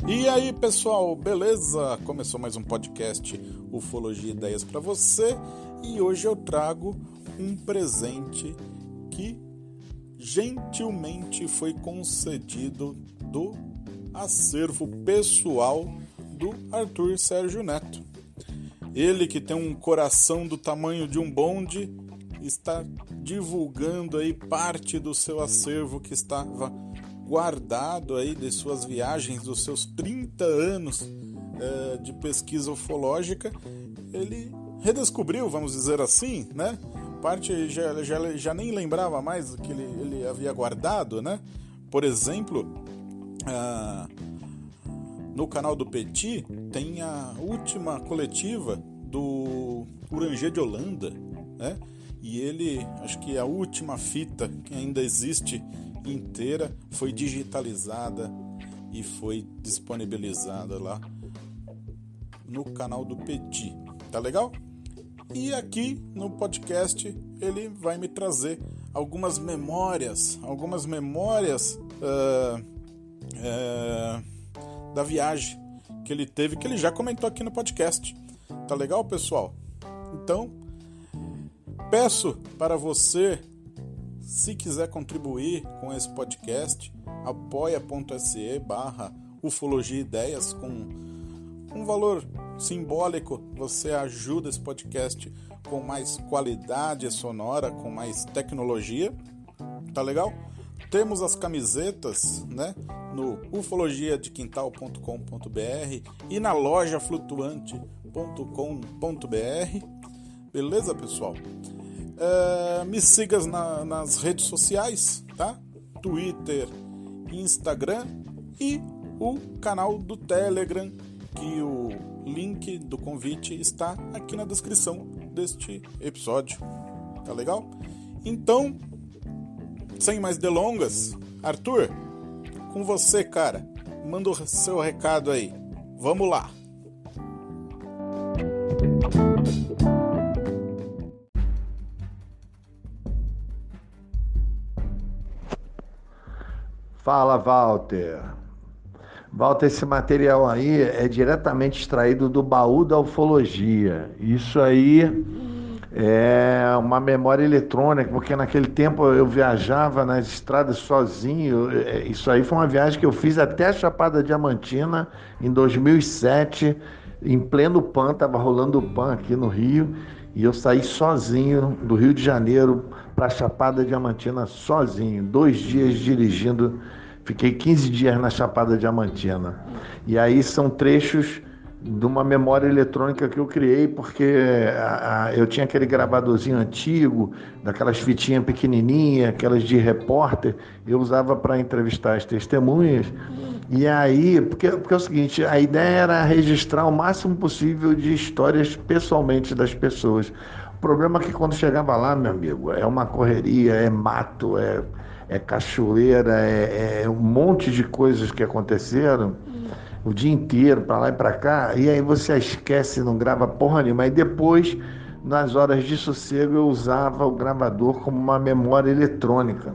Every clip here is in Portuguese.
E aí, pessoal, beleza? Começou mais um podcast Ufologia e Ideias para você e hoje eu trago um presente que gentilmente foi concedido do acervo pessoal do Arthur Sérgio Neto. Ele que tem um coração do tamanho de um bonde está divulgando aí parte do seu acervo que estava guardado aí de suas viagens, dos seus 30 anos de pesquisa ufológica. Ele redescobriu, vamos dizer assim, né? Parte já nem lembrava mais do que ele havia guardado, né? Por exemplo, no canal do Petit tem a última coletiva do Urangê de Holanda, né? E ele, acho que a última fita que ainda existe inteira foi digitalizada e foi disponibilizada lá no canal do Petit, tá legal? E aqui no podcast ele vai me trazer algumas memórias da viagem que ele teve, que ele já comentou aqui no podcast, tá legal, pessoal? Então, peço para você, se quiser contribuir com esse podcast, apoia.se/ufologia ideias, com um valor simbólico, você ajuda esse podcast com mais qualidade sonora, com mais tecnologia, tá legal? Temos as camisetas, né, no ufologiadequintal.com.br e na lojaflutuante.com.br, beleza, pessoal? Me siga nas redes sociais, tá? Twitter, Instagram e o canal do Telegram, que o link do convite está aqui na descrição deste episódio, tá legal? Então, sem mais delongas, Arthur, com você, cara, manda o seu recado aí, vamos lá! Fala, Walter. Walter, esse material aí é diretamente extraído do baú da ufologia. Isso aí é uma memória eletrônica, porque naquele tempo eu viajava nas estradas sozinho. Isso aí foi uma viagem que eu fiz até a Chapada Diamantina em 2007, em pleno PAN, estava rolando o PAN aqui no Rio, e eu saí sozinho do Rio de Janeiro para a Chapada Diamantina sozinho, 2 dias dirigindo, fiquei 15 dias na Chapada Diamantina. E aí são trechos de uma memória eletrônica que eu criei, porque eu tinha aquele gravadorzinho antigo, daquelas fitinhas pequenininhas, aquelas de repórter, eu usava para entrevistar as testemunhas. E aí, porque é o seguinte, a ideia era registrar o máximo possível de histórias pessoalmente das pessoas. O problema é que quando chegava lá, meu amigo, é uma correria, é mato, é cachoeira, é um monte de coisas que aconteceram o dia inteiro, para lá e para cá, e aí você esquece, não grava porra nenhuma. Aí depois, nas horas de sossego, eu usava o gravador como uma memória eletrônica.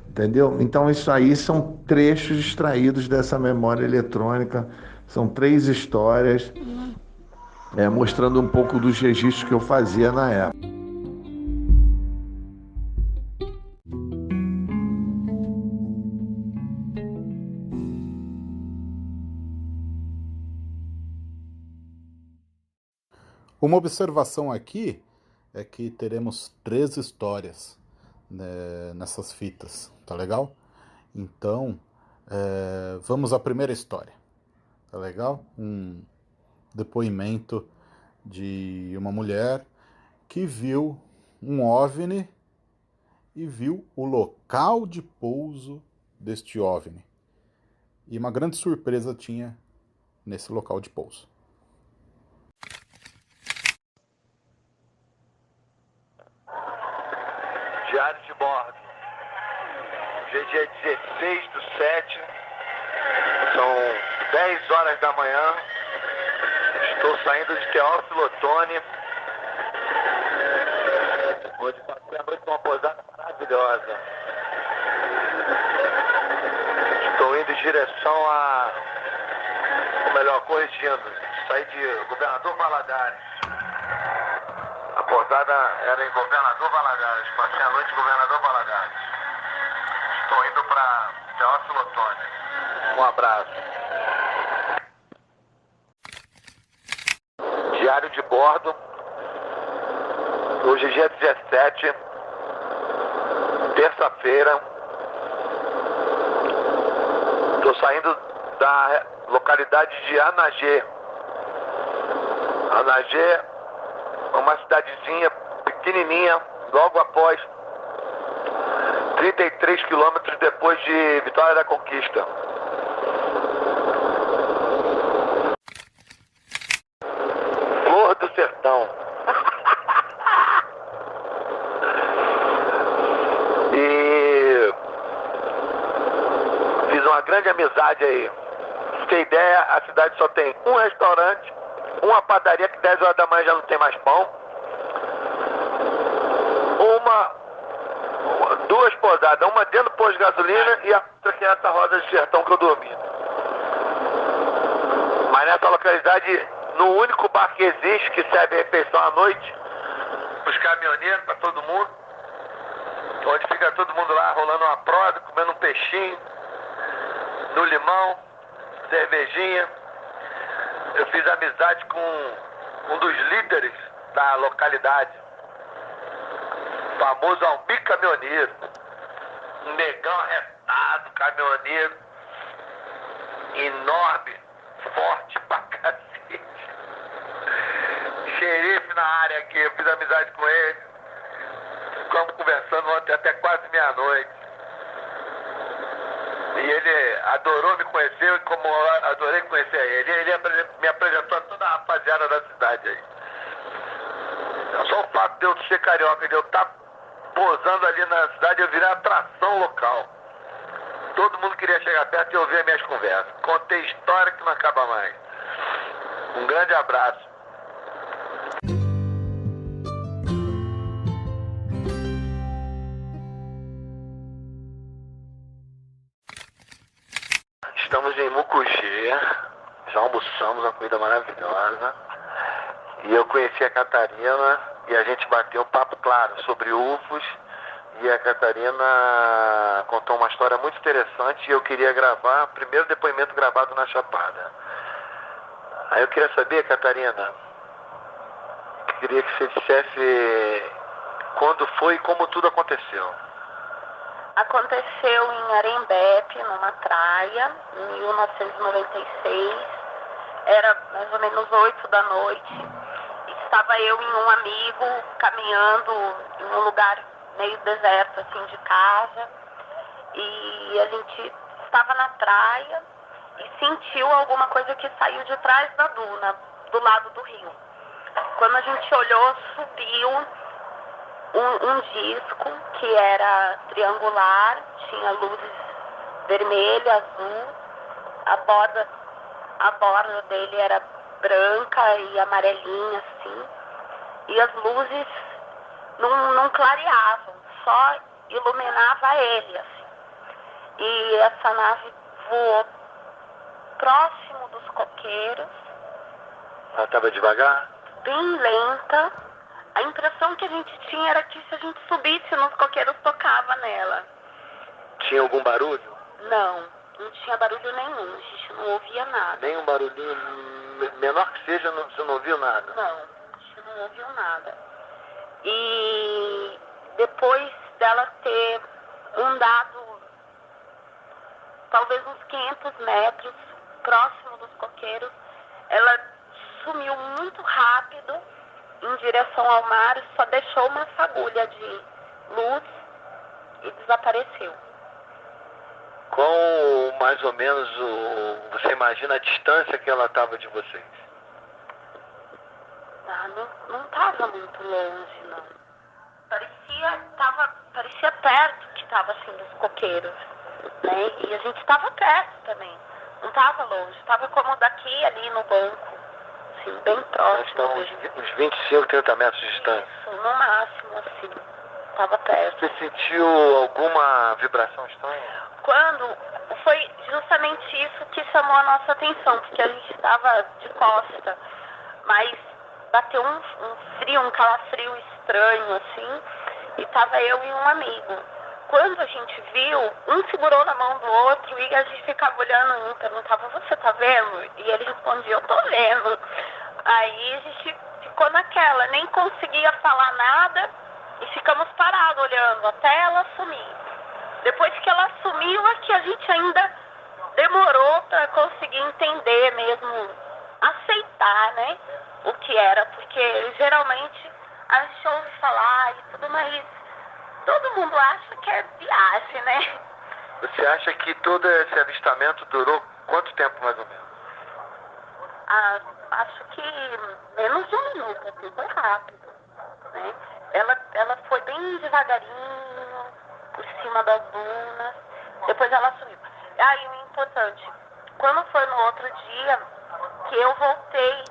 Entendeu? Então isso aí são trechos extraídos dessa memória eletrônica, são 3 histórias, mostrando um pouco dos registros que eu fazia na época. Uma observação aqui é que teremos 3 histórias, né, nessas fitas, tá legal? Então, vamos à primeira história, tá legal? Um depoimento de uma mulher que viu um OVNI e viu o local de pouso deste OVNI. E uma grande surpresa tinha nesse local de pouso. Diário de bordo. Hoje é dia 16/7, são 10 horas da manhã. Estou saindo de Teófilo Otoni, onde passei a noite numa pousada maravilhosa. Estou indo em direção a melhor, corrigindo. Saí de Governador Valadares. A pousada era em Governador Valadares. Passei a noite em Governador Valadares. Estou indo para Teófilo Otoni. Um abraço. Diário de bordo. Hoje é dia 17, terça-feira. Estou saindo da localidade de Anagê. Anagê é uma cidadezinha pequenininha, logo após 33 quilômetros depois de Vitória da Conquista. Flor do Sertão. E fiz uma grande amizade aí. Pra você ter ideia, a cidade só tem um restaurante, uma padaria que 10 horas da manhã já não tem mais pão, duas pousadas, uma dentro do posto de gasolina e a outra que é essa roda de sertão que eu dormi. Mas nessa localidade, no único bar que existe que serve refeição à noite, os caminhoneiros, para todo mundo, onde fica todo mundo lá rolando uma prosa, comendo um peixinho, no limão, cervejinha. Eu fiz amizade com um dos líderes da localidade, o famoso Almir Caminhoneiro, um negão arretado, caminhoneiro, enorme, forte pra cacete, xerife na área aqui. Eu fiz amizade com ele, ficamos conversando ontem até quase meia-noite. E ele adorou me conhecer, como eu adorei conhecer ele. Ele me apresentou a toda a rapaziada da cidade aí. Só o fato de eu ser carioca, de eu estar posando ali na cidade, eu virei atração local. Todo mundo queria chegar perto e ouvir as minhas conversas. Contei história que não acaba mais. Um grande abraço. Estamos em Mucugê, já almoçamos, uma comida maravilhosa. E eu conheci a Catarina e a gente bateu um papo claro sobre ufos. E a Catarina contou uma história muito interessante e eu queria gravar, primeiro depoimento gravado na Chapada. Aí eu queria saber, Catarina, queria que você dissesse quando foi e como tudo aconteceu. Aconteceu em Arembepe, numa praia, em 1996. Era mais ou menos 8 da noite. Estava eu e um amigo caminhando em um lugar meio deserto, assim, de casa. E a gente estava na praia e sentiu alguma coisa que saiu de trás da duna, do lado do rio. Quando a gente olhou, subiu um disco que era triangular, tinha luzes vermelha, azul, a borda dele era branca e amarelinha assim, e as luzes não clareavam, só iluminava ele assim. E essa nave voou próximo dos coqueiros. Ela estava devagar? Bem lenta. A impressão que a gente tinha era que se a gente subisse nos coqueiros, tocava nela. Tinha algum barulho? Não tinha barulho nenhum, a gente não ouvia nada. Nem um barulhinho menor que seja, você não ouviu nada? Não, a gente não ouviu nada. E depois dela ter andado talvez uns 500 metros próximo dos coqueiros, ela sumiu muito rápido em direção ao mar, só deixou uma fagulha de luz e desapareceu. Qual mais ou menos você imagina a distância que ela estava de vocês? Não estava muito longe, não. Parecia perto que estava assim dos coqueiros, né? E a gente estava perto também. Não estava longe, estava como daqui ali no banco, assim, bem próximo. Então, uns 25, 30 metros de distância. Isso, no máximo, assim. estava perto. Você sentiu alguma vibração estranha? Quando foi justamente isso que chamou a nossa atenção, porque a gente estava de costa, mas bateu um frio, um calafrio estranho, assim, e estava eu e um amigo. Quando a gente viu, um segurou na mão do outro e a gente ficava olhando um, perguntava, você tá vendo? E ele respondia, eu tô vendo. Aí a gente ficou naquela, nem conseguia falar nada e ficamos parados olhando até ela sumir. Depois que ela sumiu, é que a gente ainda demorou para conseguir entender mesmo, aceitar, né, o que era, porque geralmente a gente ouve falar e tudo, mas todo mundo acha que é viagem, né? Você acha que todo esse avistamento durou quanto tempo, mais ou menos? Acho que menos de um minuto, assim, foi rápido, né? Ela foi bem devagarinho, por cima das dunas, depois ela sumiu. Aí o importante, quando foi no outro dia, que eu voltei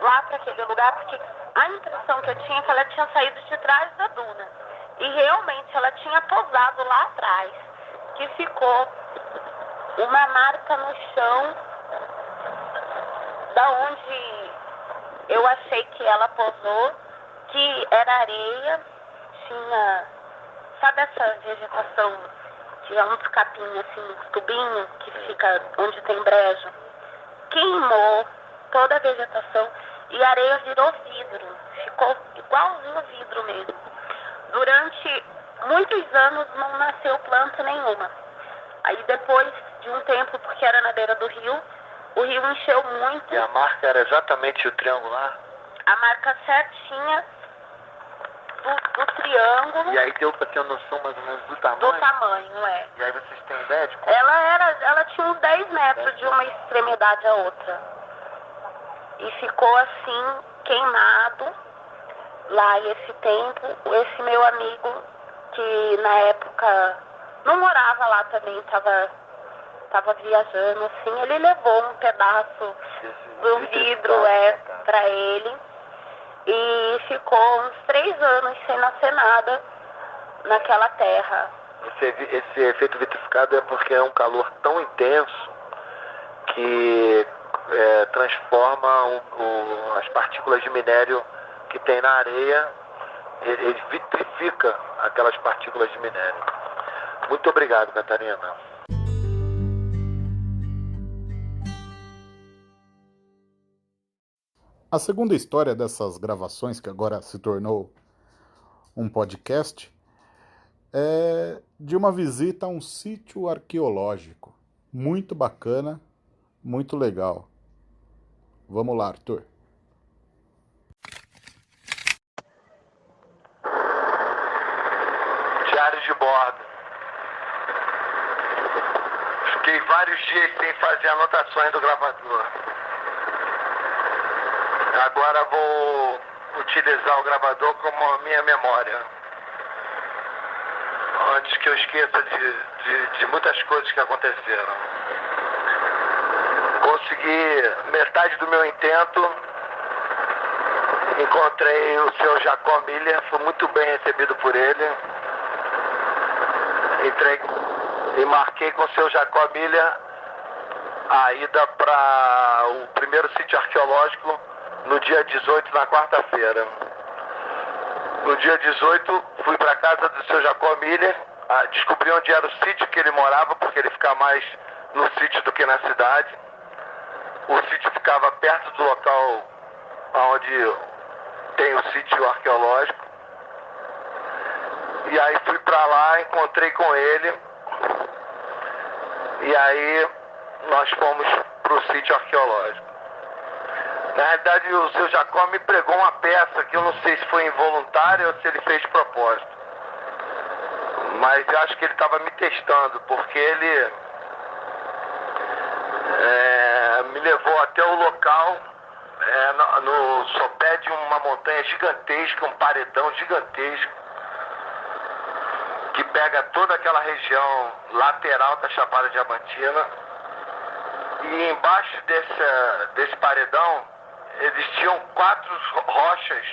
lá para aquele lugar, porque a impressão que eu tinha é que ela tinha saído de trás da duna. E realmente ela tinha pousado lá atrás, que ficou uma marca no chão da onde eu achei que ela pousou, que era areia, tinha, sabe essa vegetação, tinha uns capinhos assim, uns tubinhos que fica onde tem brejo, queimou toda a vegetação e a areia virou vidro, ficou igualzinho vidro mesmo. Durante muitos anos não nasceu planta nenhuma. Aí depois de um tempo, porque era na beira do rio, o rio encheu muito. E a marca era exatamente o triangular? A marca certinha do triângulo. E aí deu para ter uma noção mais ou menos do tamanho? Do tamanho, é. E aí vocês têm ideia de quanto? Ela tinha uns 10 metros de uma extremidade à outra. E ficou assim, queimado lá esse tempo. Esse meu amigo, que na época não morava lá também, tava viajando, assim, ele levou um pedaço do vidro para ele e ficou uns 3 anos sem nascer nada naquela terra. Esse efeito vitrificado é porque é um calor tão intenso que transforma as partículas de minério que tem na areia, ele vitrifica aquelas partículas de minério. Muito obrigado, Catarina. A segunda história dessas gravações, que agora se tornou um podcast, é de uma visita a um sítio arqueológico. Muito bacana, muito legal. Vamos lá, Arthur. Diário de bordo. Fiquei vários dias sem fazer anotações do gravador. Agora vou utilizar o gravador como a minha memória. Antes que eu esqueça de muitas coisas que aconteceram. Consegui metade do meu intento. Encontrei o seu Jacó Miller, fui muito bem recebido por ele. Entrei e marquei com o seu Jacó Miller a ida para o primeiro sítio arqueológico no dia 18, na quarta-feira. No dia 18, fui para a casa do seu Jacó Miller, descobri onde era o sítio que ele morava, porque ele fica mais no sítio do que na cidade. O sítio ficava perto do local onde tem o sítio arqueológico. E aí fui para lá, encontrei com ele. E aí nós fomos para o sítio arqueológico. Na realidade, o seu Jacó me pregou uma peça que eu não sei se foi involuntária ou se ele fez de propósito. Mas eu acho que ele estava me testando, porque ele me levou até o local, no sopé de uma montanha gigantesca, um paredão gigantesco, que pega toda aquela região lateral da Chapada Diamantina. E embaixo desse paredão existiam 4 rochas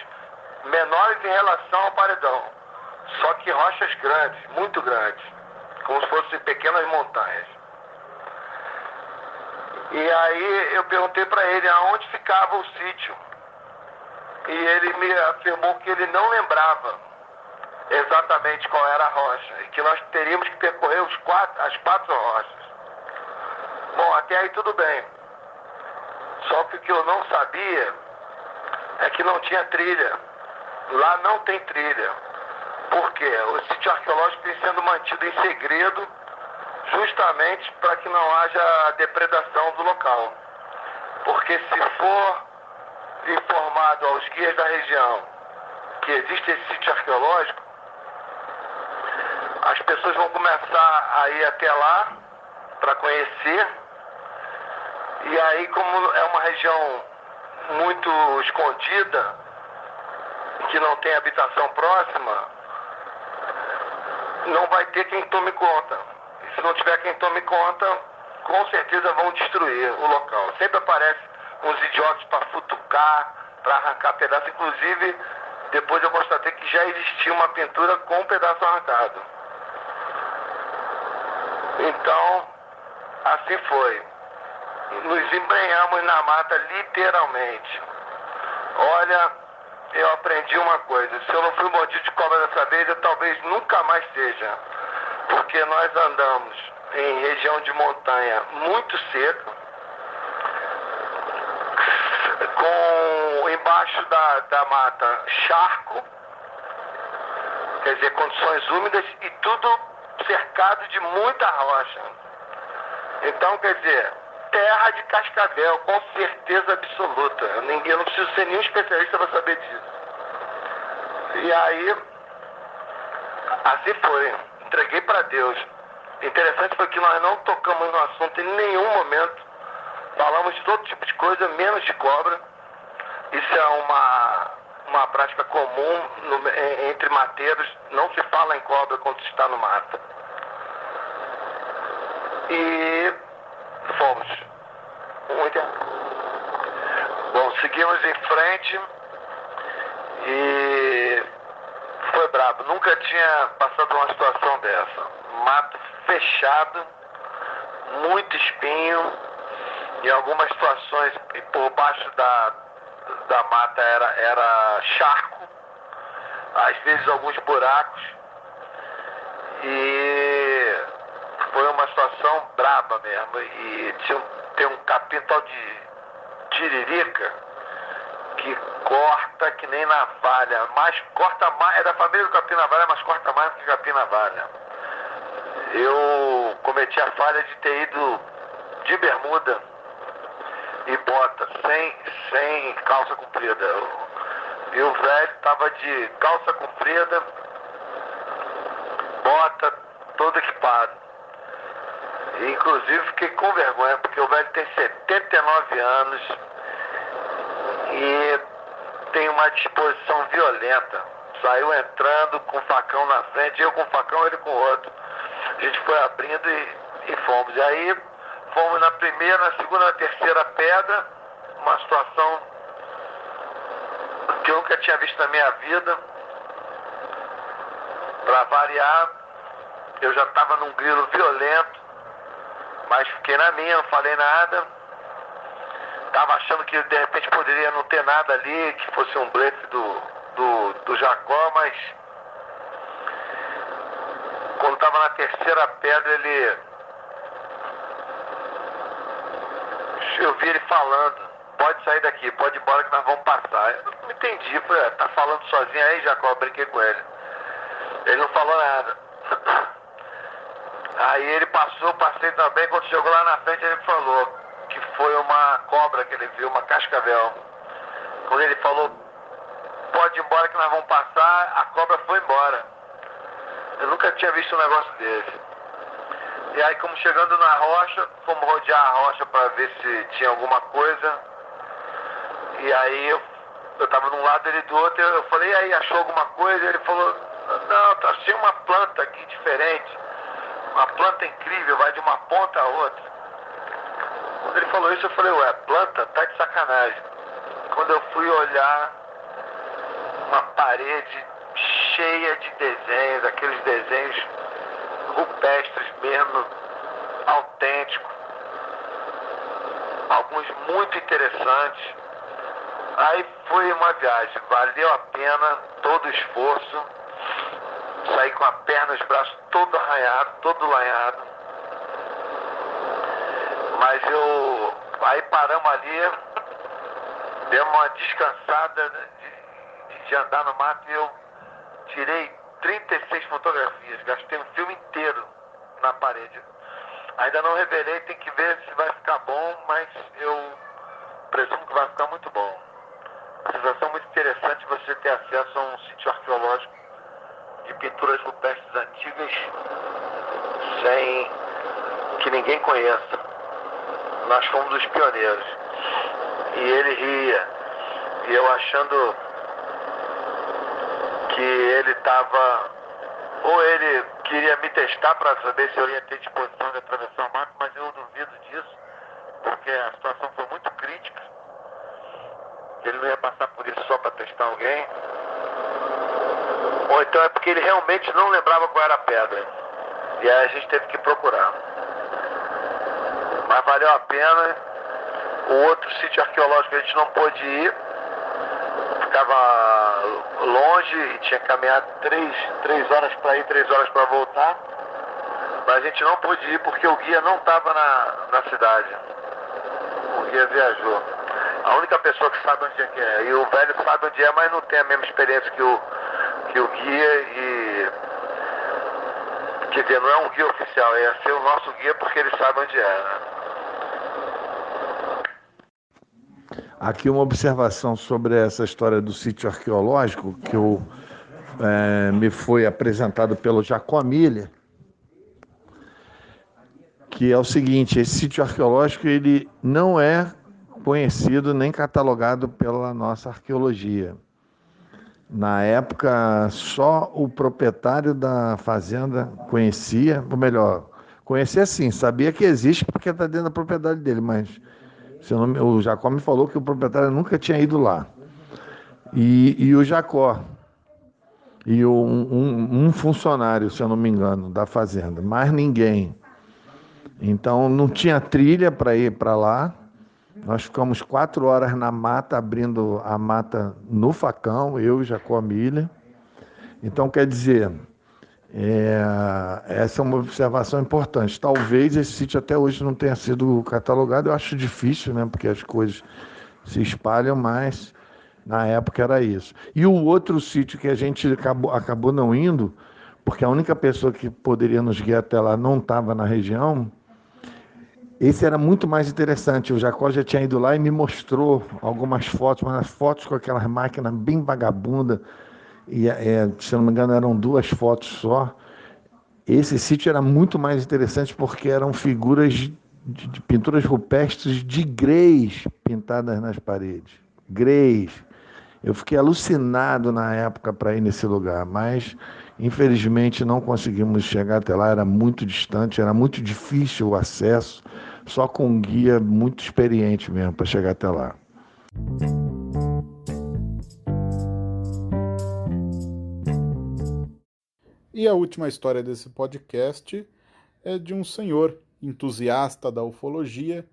menores em relação ao paredão. só que rochas grandes, muito grandes, como se fossem pequenas montanhas. E aí eu perguntei para ele aonde ficava o sítio. E ele me afirmou que ele não lembrava exatamente qual era a rocha e que nós teríamos que percorrer as 4 rochas. Bom, até aí tudo bem. Só que o que eu não sabia é que não tinha trilha. Lá não tem trilha. Por quê? O sítio arqueológico vem sendo mantido em segredo justamente para que não haja depredação do local. Porque se for informado aos guias da região que existe esse sítio arqueológico, as pessoas vão começar a ir até lá para conhecer. E aí, como é uma região muito escondida, que não tem habitação próxima, não vai ter quem tome conta. E se não tiver quem tome conta, com certeza vão destruir o local. Sempre aparece uns idiotas para futucar, para arrancar pedaço. Inclusive, depois eu constatei que já existia uma pintura com um pedaço arrancado. Então, assim foi. Nos embrenhamos na mata, literalmente. Olha, eu aprendi uma coisa. Se eu não fui mordido de cobra dessa vez, eu talvez nunca mais seja. Porque nós andamos em região de montanha muito seca, com embaixo da mata charco, quer dizer, condições úmidas, e tudo cercado de muita rocha. Então, quer dizer, terra de cascavel, com certeza absoluta. Eu não preciso ser nenhum especialista para saber disso. E aí, assim foi. Entreguei para Deus. Interessante foi que nós não tocamos no assunto em nenhum momento. Falamos de todo tipo de coisa, menos de cobra. Isso é uma prática comum entre mateiros. Não se fala em cobra quando se está no mato. E fomos. Bom, seguimos em frente e foi brabo. Nunca tinha passado uma situação dessa. Mato fechado, muito espinho. Em algumas situações, por baixo da mata era charco, às vezes alguns buracos. E foi uma situação braba mesmo. E tem um capim tal de tiririca que corta que nem navalha, mas corta mais, é da família do capim navalha, mas corta mais do que capim navalha. Eu cometi a falha de ter ido de bermuda e bota, sem calça comprida. E o velho estava de calça comprida, bota, todo equipado. E, inclusive, fiquei com vergonha, porque o velho tem 79 anos e tem uma disposição violenta. Saiu entrando com o facão na frente, eu com o facão, ele com o outro. A gente foi abrindo e fomos. E aí fomos na primeira, na segunda, na terceira pedra, uma situação que eu nunca tinha visto na minha vida. Para variar, eu já estava num grilo violento, mas fiquei na minha, não falei nada. Estava achando que de repente poderia não ter nada ali, que fosse um blefe do Jacó, mas quando estava na terceira pedra, eu vi ele falando: pode sair daqui, pode ir embora que nós vamos passar. Eu não entendi, falei: tá falando sozinho aí, Jacó? Eu brinquei com ele. Ele não falou nada. Aí ele passei também. Quando chegou lá na frente, ele falou que foi uma cobra que ele viu, uma cascavel. Quando ele falou: pode ir embora que nós vamos passar, a cobra foi embora. Eu nunca tinha visto um negócio desse. E aí, como chegando na rocha, fomos rodear a rocha para ver se tinha alguma coisa. E aí eu tava de um lado, ele do outro. Eu falei: e aí, achou alguma coisa? Ele falou: não, achei uma planta aqui diferente. Uma planta incrível, vai de uma ponta a outra. Quando ele falou isso, eu falei: ué, planta? Tá de sacanagem. Quando eu fui olhar, uma parede cheia de desenhos, aqueles desenhos rupestres mesmo, autênticos, alguns muito interessantes. Aí foi uma viagem, valeu a pena todo o esforço, saí com a perna, os braços todo arranhado, todo lanhado, mas aí paramos ali, demos uma descansada de andar no mato e eu tirei 36 fotografias, gastei um filme inteiro na parede. Ainda não revelei, tem que ver se vai ficar bom, mas eu presumo que vai ficar muito bom. A sensação muito interessante você ter acesso a um sítio arqueológico de pinturas rupestres antigas sem que ninguém conheça. Nós fomos os pioneiros. E ele ria. E eu achando que ele estava... Ou ele queria me testar para saber se eu ia ter disposição de atravessar o mato, mas eu duvido disso, porque a situação foi muito crítica. Ele não ia passar por isso só para testar alguém. Ou então é porque ele realmente não lembrava qual era a pedra. E aí a gente teve que procurar. Mas valeu a pena. O outro sítio arqueológico a gente não pôde ir. Ficava longe e tinha que caminhar 3 horas para ir, 3 horas para voltar. Mas a gente não pôde ir porque o guia não estava na cidade. O guia viajou. A única pessoa que sabe onde é que é. E o velho sabe onde é, mas não tem a mesma experiência que o guia. E quer dizer, não é um guia oficial, é ser o nosso guia porque ele sabe onde é, né? Aqui uma observação sobre essa história do sítio arqueológico que me foi apresentado pelo Jacó Miller, que é o seguinte: esse sítio arqueológico ele não é conhecido nem catalogado pela nossa arqueologia. Na época, só o proprietário da fazenda conhecia, ou melhor, conhecia sim, sabia que existe porque está dentro da propriedade dele, mas o Jacó me falou que o proprietário nunca tinha ido lá. E o Jacó e um funcionário, se eu não me engano, da fazenda, mais ninguém. Então não tinha trilha para ir para lá. Nós ficamos 4 horas na mata, abrindo a mata no facão, eu e Jacó Miller. Então, quer dizer, essa é uma observação importante. Talvez esse sítio até hoje não tenha sido catalogado. Eu acho difícil, né? Porque as coisas se espalham, mas na época era isso. E o outro sítio que a gente acabou não indo, porque a única pessoa que poderia nos guiar até lá não estava na região. Esse era muito mais interessante. O Jacó já tinha ido lá e me mostrou algumas fotos, mas as fotos com aquelas máquinas bem vagabundas. E, se eu não me engano, eram 2 fotos só. Esse sítio era muito mais interessante porque eram figuras de pinturas rupestres de greys pintadas nas paredes. Greys. Eu fiquei alucinado na época para ir nesse lugar, mas infelizmente não conseguimos chegar até lá. Era muito distante, era muito difícil o acesso. Só com um guia muito experiente mesmo para chegar até lá. E a última história desse podcast é de um senhor entusiasta da ufologia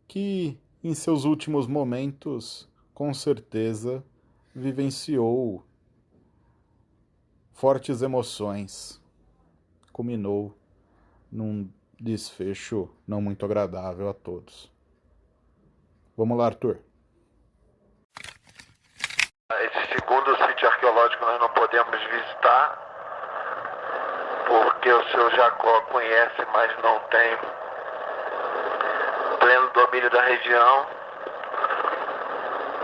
que, em seus últimos momentos, com certeza, vivenciou fortes emoções. Culminou num desfecho não muito agradável a todos. Vamos lá, Arthur. Esse segundo sítio arqueológico nós não podemos visitar, porque o seu Jacó conhece, mas não tem pleno domínio da região,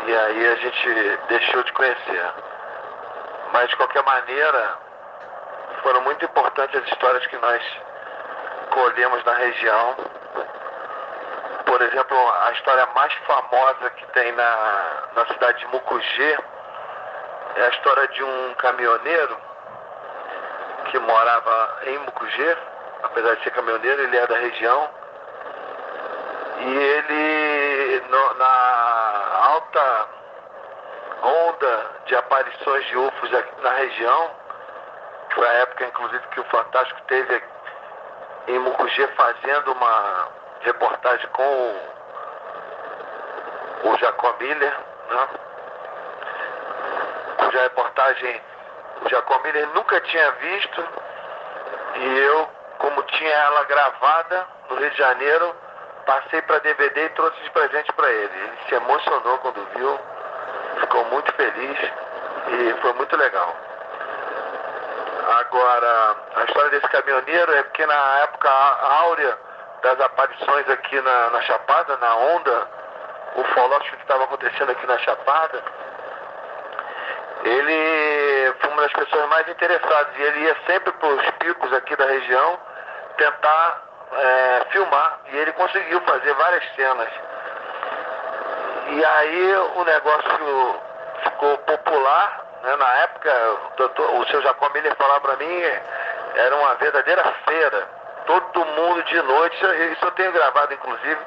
e aí a gente deixou de conhecer. Mas de qualquer maneira, foram muito importantes as histórias que nós colhemos na região. Por exemplo, a história mais famosa que tem na cidade de Mucugê é a história de um caminhoneiro que morava em Mucugê. Apesar de ser caminhoneiro, ele é da região. E ele, na alta onda de aparições de UFOs aqui na região. Foi a época, inclusive, que o Fantástico teve em Mucugê fazendo uma reportagem com o Jacó Miller, né? Cuja reportagem o Jacó Miller nunca tinha visto, e eu, como tinha ela gravada no Rio de Janeiro, passei para DVD e trouxe de presente para ele. Ele se emocionou quando viu, ficou muito feliz e foi muito legal. Agora, a história desse caminhoneiro é porque na época áurea das aparições aqui na Chapada, na onda ufológica que estava acontecendo aqui na Chapada, ele foi uma das pessoas mais interessadas e ele ia sempre para os picos aqui da região tentar filmar, e ele conseguiu fazer várias cenas. E aí o negócio ficou popular, né? Na época o seu Jacó Miller falava para mim, era uma verdadeira feira, todo mundo de noite, isso eu tenho gravado inclusive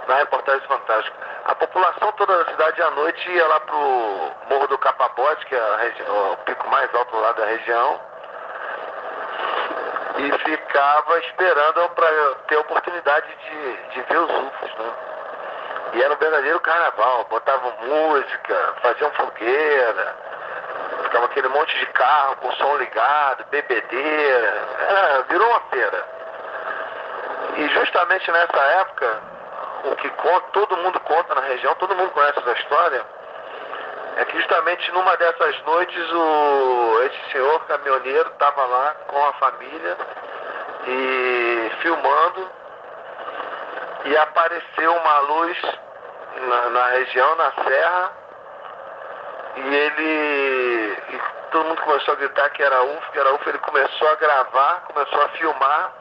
na reportagem Fantástico. A população toda da cidade à noite ia lá pro Morro do Capabote, que é o pico mais alto lá da região, e ficava esperando para ter a oportunidade de ver os UFOs, né? E era um verdadeiro carnaval, botavam música, faziam fogueira, ficava aquele monte de carro com som ligado, bebedeira, virou uma feira. E justamente nessa época, o que todo mundo conta na região, todo mundo conhece essa história, é que justamente numa dessas noites esse senhor caminhoneiro estava lá com a família e filmando, e apareceu uma luz na região, na serra, e todo mundo começou a gritar que era UFO, ele começou a gravar, começou a filmar,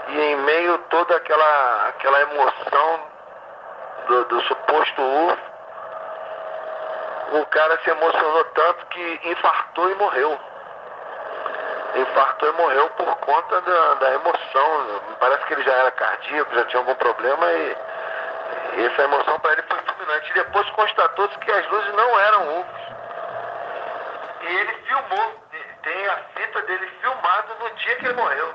e em meio a toda aquela emoção do suposto UFO, o cara se emocionou tanto que infartou e morreu. Infartou e morreu por conta da emoção. Parece que ele já era cardíaco, já tinha algum problema, e essa emoção para ele foi fulminante. E depois constatou-se que as luzes não eram UFOs. E ele filmou, tem a fita dele filmado no dia que ele morreu.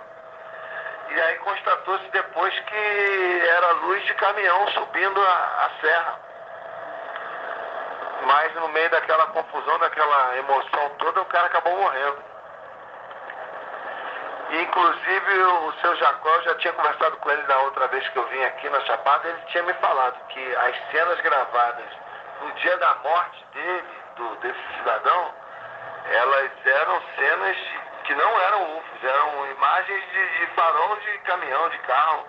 E aí constatou-se depois que era luz de caminhão subindo a serra. Mas no meio daquela confusão, daquela emoção toda, o cara acabou morrendo. E, inclusive o seu Jacó, eu já tinha conversado com ele na outra vez que eu vim aqui na Chapada, ele tinha me falado que as cenas gravadas no dia da morte desse cidadão, elas eram cenas que não eram UFOs, eram imagens de farol de caminhão, de carro.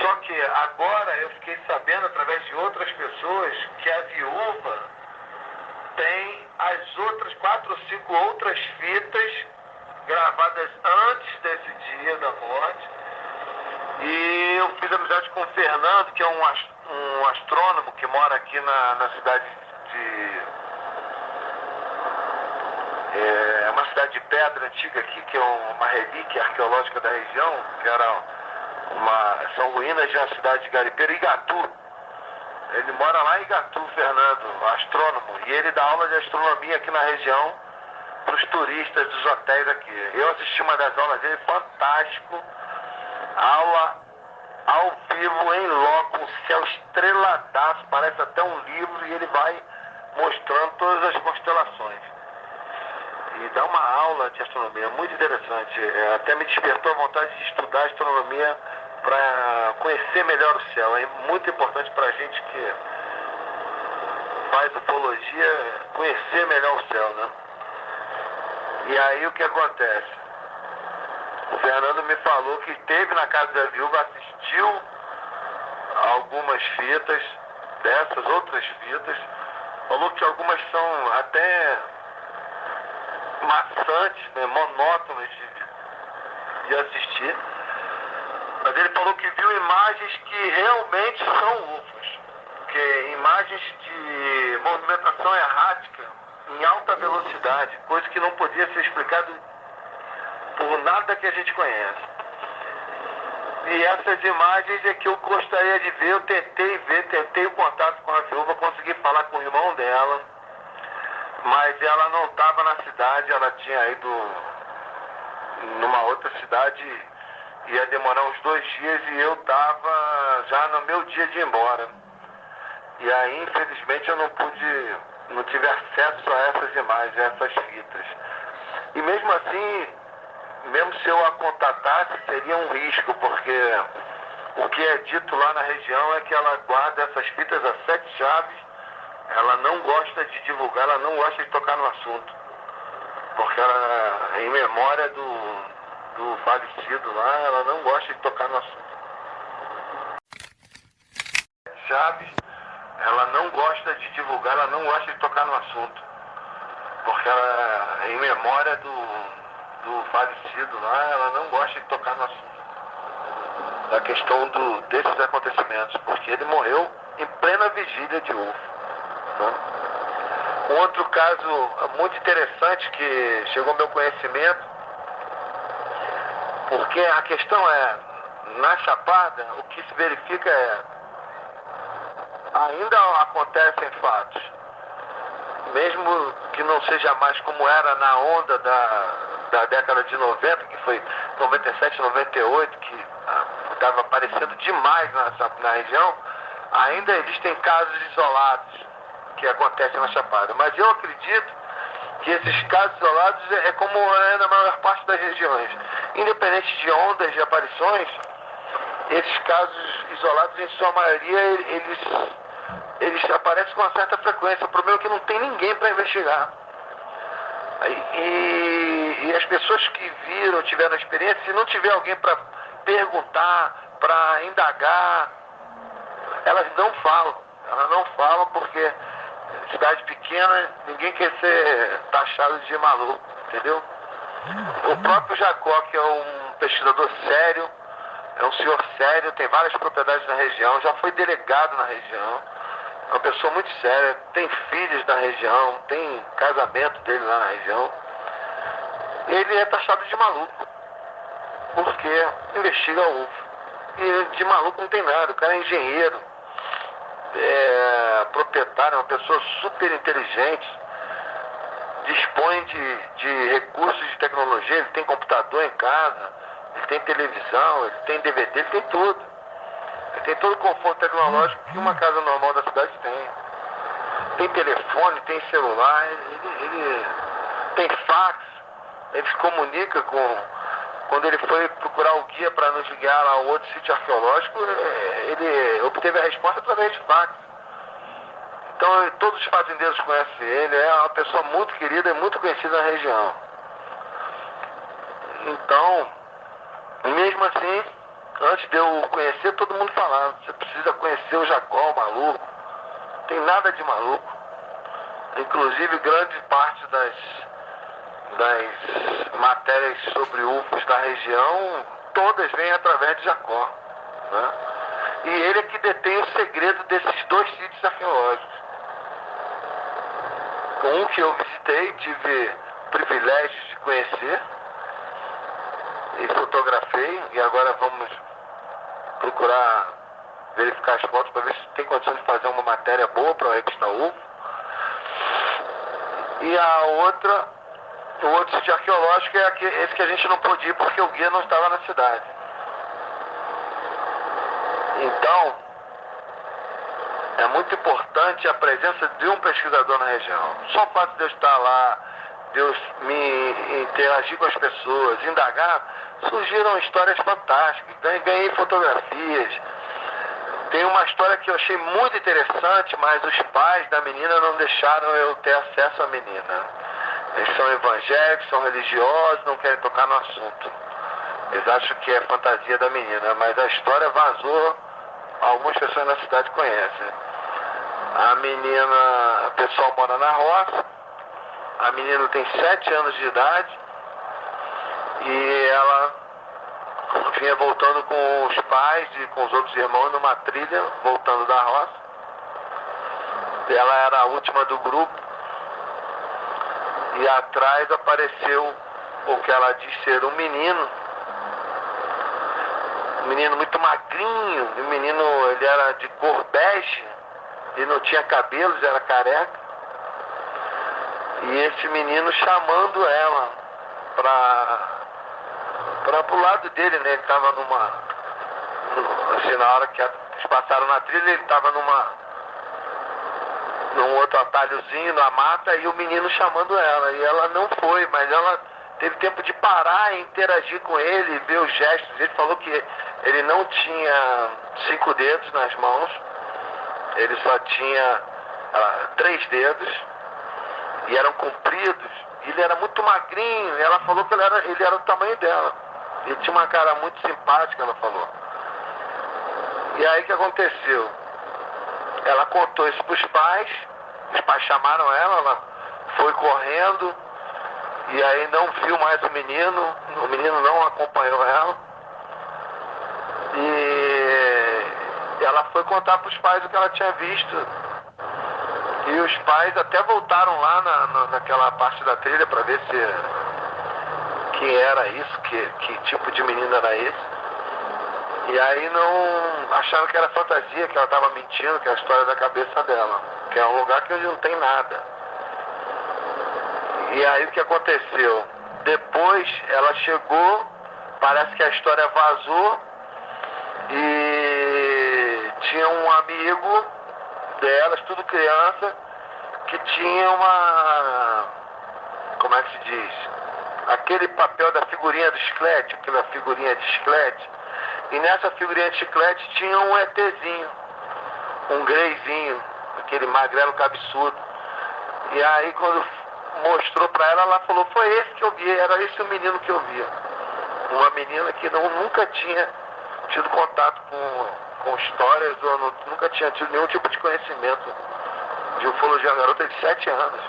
Só que agora eu fiquei sabendo, através de outras pessoas, que a viúva tem as outras 4 ou 5 outras fitas gravadas antes desse dia da morte. E eu fiz amizade com o Fernando, que é um astrônomo que mora aqui na cidade é uma cidade de pedra antiga aqui, que é uma relíquia arqueológica da região, que são ruínas de uma cidade de garimpeiro, Igatu. Ele mora lá em Igatu, Fernando, astrônomo, e ele dá aula de astronomia aqui na região para os turistas dos hotéis aqui. Eu assisti uma das aulas dele, fantástico, aula ao vivo, em loco, um céu estreladaço, parece até um livro, e ele vai mostrando todas as constelações. E dá uma aula de astronomia muito interessante. Até me despertou a vontade de estudar astronomia para conhecer melhor o céu. É muito importante para a gente que faz ufologia conhecer melhor o céu, né? E aí o que acontece? O Fernando me falou que esteve na casa da viúva, assistiu algumas fitas dessas, outras fitas, falou que algumas são até maçantes, né, monótonas de assistir, mas ele falou que viu imagens que realmente são UFOs, que imagens de movimentação errática em alta velocidade, coisa que não podia ser explicado por nada que a gente conhece. E essas imagens é que eu gostaria de ver, eu tentei o contato com a viúva, consegui falar com o irmão dela, mas ela não estava na cidade, ela tinha ido numa outra cidade, ia demorar uns 2 dias e eu estava já no meu dia de ir embora. E aí, infelizmente, eu não tive acesso a essas imagens, a essas fitas. E mesmo assim, mesmo se eu a contatasse, seria um risco, porque o que é dito lá na região é que ela guarda essas fitas a 7 chaves, ela não gosta de divulgar, ela não gosta de tocar no assunto, porque ela, em memória do falecido lá, ela não gosta de tocar no assunto. Chaves, ela não gosta de divulgar, ela não gosta de tocar no assunto, porque ela, em memória do falecido lá, ela não gosta de tocar no assunto, da questão desses acontecimentos, porque ele morreu em plena vigília de UFO. Né? Um outro caso muito interessante que chegou ao meu conhecimento, porque a questão é, na Chapada, o que se verifica é, ainda acontecem fatos, mesmo que não seja mais como era na onda da década de 90, que foi 97, 98, que estava aparecendo demais na região, ainda existem casos isolados que acontecem na Chapada. Mas eu acredito que esses casos isolados é como é na maior parte das regiões. Independente de ondas, de aparições, esses casos isolados, em sua maioria, eles aparecem com uma certa frequência. O problema é que não tem ninguém para investigar. E as pessoas que viram, tiveram experiência, se não tiver alguém para perguntar, para indagar, elas não falam. Elas não falam porque cidade pequena, ninguém quer ser taxado de maluco, entendeu? O próprio Jacó, que é um pesquisador sério, é um senhor sério, tem várias propriedades na região, já foi delegado na região, é uma pessoa muito séria, tem filhos na região, tem casamento dele lá na região. Ele é taxado de maluco, porque investiga o UFO. E de maluco não tem nada, o cara é engenheiro, proprietário, é uma pessoa super inteligente, dispõe de recursos de tecnologia, ele tem computador em casa, ele tem televisão, ele tem DVD, ele tem tudo. Ele tem todo o conforto tecnológico que uma casa normal da cidade tem. Tem telefone, tem celular, ele tem fax, ele se comunica com... Quando ele foi procurar o guia para nos guiar a outro sítio arqueológico, ele obteve a resposta através de fax. Então, todos os fazendeiros conhecem ele, é uma pessoa muito querida e muito conhecida na região. Então, mesmo assim, antes de eu conhecer, todo mundo falava, você precisa conhecer o Jacó, o maluco. Não tem nada de maluco. Inclusive, grande parte das matérias sobre UFOs da região, todas vêm através de Jacó. Né? E ele é que detém o segredo desses 2 sítios arqueológicos. Um que eu visitei, tive o privilégio de conhecer e fotografei, e agora vamos procurar verificar as fotos para ver se tem condição de fazer uma matéria boa para a revista UFO. E o outro sítio arqueológico é esse que a gente não pôde ir porque o guia não estava na cidade. Então, é muito importante a presença de um pesquisador na região. Só o fato de eu estar lá, de eu me interagir com as pessoas, indagar, surgiram histórias fantásticas. Ganhei fotografias. Tem uma história que eu achei muito interessante, mas os pais da menina não deixaram eu ter acesso à menina. Eles são evangélicos, são religiosos, não querem tocar no assunto. Eles acham que é fantasia da menina, mas a história vazou, algumas pessoas na cidade conhecem. A menina, o pessoal mora na roça, a menina tem 7 anos de idade e ela vinha voltando com os pais e com os outros irmãos numa trilha, voltando da roça. Ela era a última do grupo. E atrás apareceu o que ela diz ser um menino. um menino muito magrinho, o menino ele era de cor bege, ele não tinha cabelos, era careca. E esse menino chamando ela pro lado dele, né? Ele tava assim, na hora que eles passaram na trilha, ele tava num outro atalhozinho, na mata, e o menino chamando ela. E ela não foi, mas ela teve tempo de parar e interagir com ele, ver os gestos. Ele falou que ele não tinha 5 dedos nas mãos, ele só tinha 3 dedos, e eram compridos. Ele era muito magrinho, e ela falou que ele era do tamanho dela. Ele tinha uma cara muito simpática, ela falou. E aí o que aconteceu? Ela contou isso para os pais chamaram ela foi correndo, e aí não viu mais o menino não acompanhou ela. E ela foi contar para os pais o que ela tinha visto. E os pais até voltaram lá naquela parte da trilha para ver quem era isso, que tipo de menino era esse. E aí não acharam que era fantasia, que ela estava mentindo, que é a história da cabeça dela, que é um lugar que não tem nada. E aí o que aconteceu? Depois ela chegou, parece que a história vazou, e tinha um amigo delas, tudo criança, que tinha como é que se diz? Aquele papel da figurinha do chiclete, aquela figurinha de chiclete. E nessa figurinha de chiclete tinha um ETzinho, um greyzinho, aquele magrelo cabeçudo. E aí quando mostrou pra ela, ela falou, foi esse que eu vi, era esse o menino que eu via. Uma menina que nunca tinha tido contato com histórias, ou nunca tinha tido nenhum tipo de conhecimento de ufologia, uma garota de 7 anos.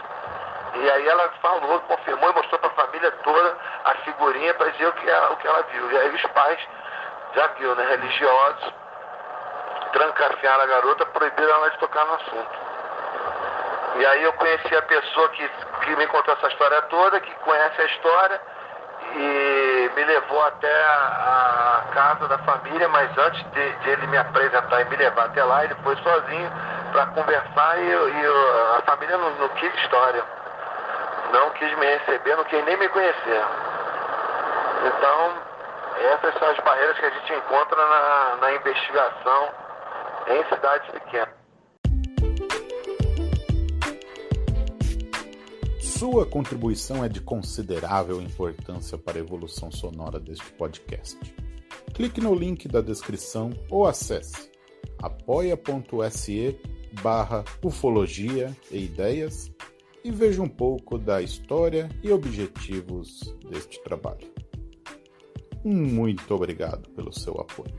E aí ela falou, confirmou e mostrou pra família toda a figurinha para dizer o que ela viu. E aí os pais, já viu, né, religiosos, trancafiaram a garota, proibiram ela de tocar no assunto. E aí eu conheci a pessoa que me contou essa história toda, que conhece a história, e me levou até a casa da família, mas antes de ele me apresentar e me levar até lá, ele foi sozinho para conversar, e a família não quis história, não quis me receber, não quis nem me conhecer. Então, essas são as barreiras que a gente encontra na investigação em cidades pequenas. Sua contribuição é de considerável importância para a evolução sonora deste podcast. Clique no link da descrição ou acesse apoia.se/ufologia e ideias e veja um pouco da história e objetivos deste trabalho. Muito obrigado pelo seu apoio.